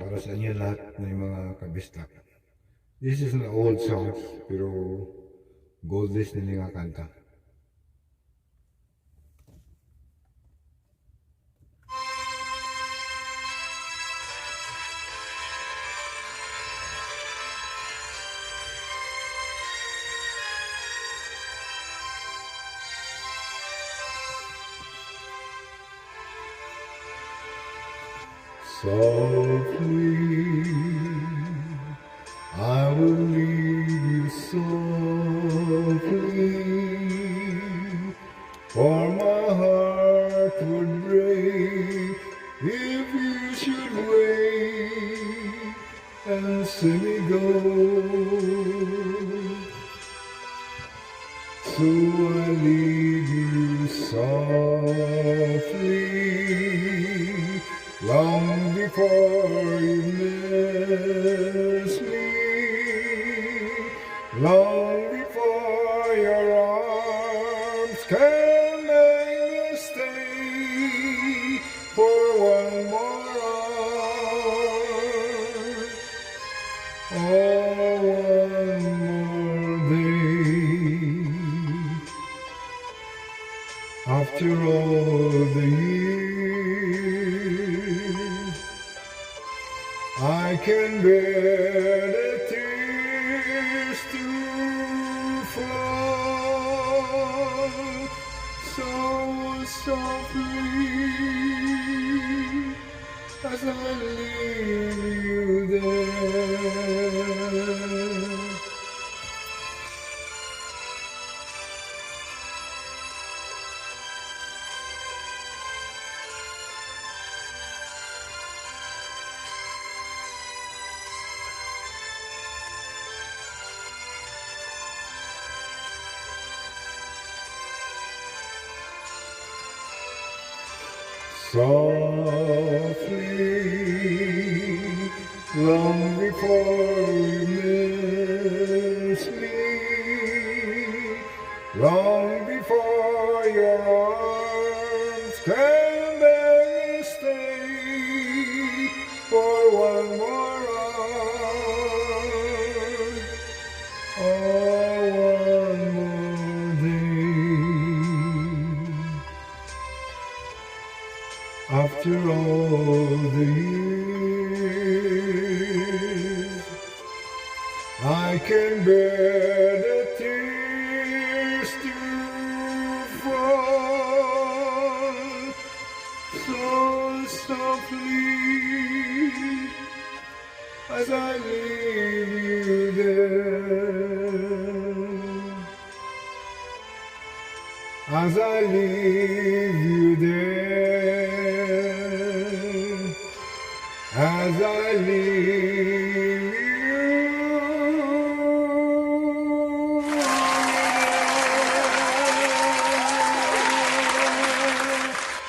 para sa inyo lahat ng mga kabistak. This is an old song, pero goldies din nga kanta. Softly, I will lead you softly, for my heart would break if you should wait and see me go. So I lead you softly, long before you miss me, long before your arms can make me stay for one more hour, or one more day. After all the years, I can bear the tears to fall so softly as I leave you there. Softly, long before you miss me, long before your arms can make me stay for one more hour, or one more day. After all the years, I can bear the tears to fall so softly as I leave you there, as I leave you there, as I leave you.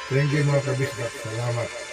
Thank you mga kabisdak. Salamat.